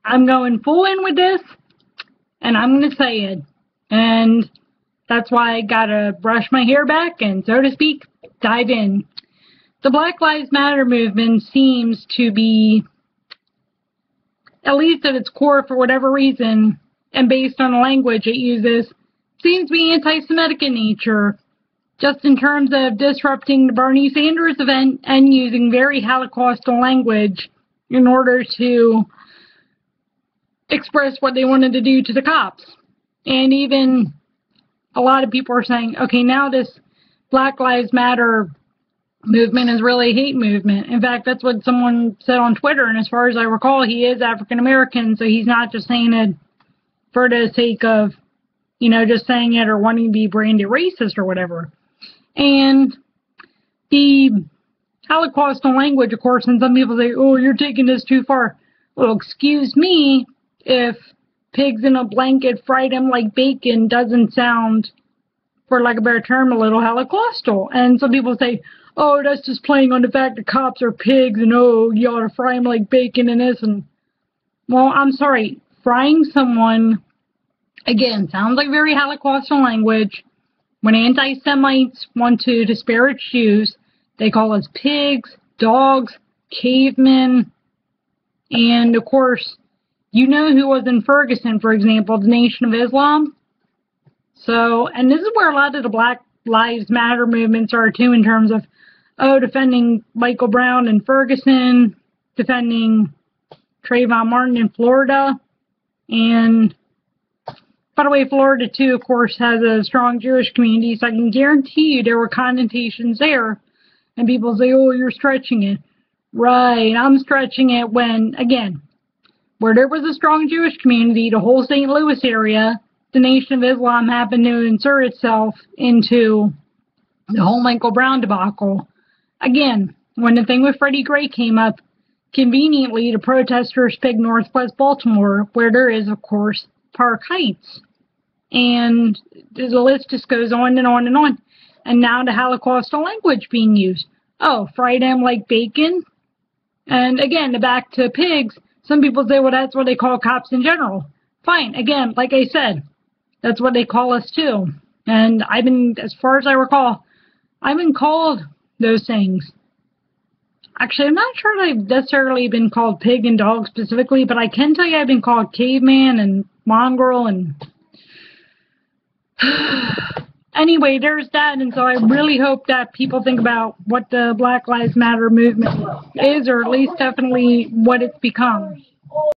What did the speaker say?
I'm going full in with this, and I'm going to say it. And that's why I got to brush my hair back and, so to speak, dive in. The Black Lives Matter movement seems to be, at least at its core for whatever reason, and based on the language it uses, seems to be anti-Semitic in nature, just in terms of disrupting the Bernie Sanders event and using very Holocaustal language in order to express what they wanted to do to the cops. And even a lot of people are saying, okay, now this Black Lives Matter movement is really a hate movement. In fact, that's what someone said on Twitter, and as far as I recall, he is African American, so he's not just saying it for the sake of, you know, just saying it or wanting to be branded racist or whatever. And the Holocaustal language, of course, and some people say, oh, you're taking this too far. Well, excuse me if pigs in a blanket fried them like bacon doesn't sound, for lack of a better term, a little Holocaustal. And some people say, oh, that's just playing on the fact that cops are pigs and, oh, you ought to fry them like bacon and this. And, well, I'm sorry, frying someone, again, sounds like very Holocaustal language. When anti-Semites want to disparage Jews, they call us pigs, dogs, cavemen, and, of course, you know who was in Ferguson, for example, the Nation of Islam. So, and this is where a lot of the Black Lives Matter movements are, too, in terms of, oh, defending Michael Brown in Ferguson, defending Trayvon Martin in Florida, and by the way, Florida, too, of course, has a strong Jewish community, so I can guarantee you there were connotations there. And people say, oh, you're stretching it. Right, I'm stretching it when, again, where there was a strong Jewish community, the whole St. Louis area, the Nation of Islam happened to insert itself into the whole Michael Brown debacle. Again, when the thing with Freddie Gray came up, conveniently, the protesters picked Northwest Baltimore, where there is, of course, Park Heights. And the list just goes on and on and on. And now the Holocaustal language being used. Oh, fry them like bacon? And again, back to pigs, some people say, well, that's what they call cops in general. Fine. Again, like I said, that's what they call us too. And I've been, as far as I recall, I've been called those things. Actually, I'm not sure that I've necessarily been called pig and dog specifically, but I can tell you I've been called caveman and mongrel and... Anyway, there's that, and so I really hope that people think about what the Black Lives Matter movement is, or at least definitely what it's become.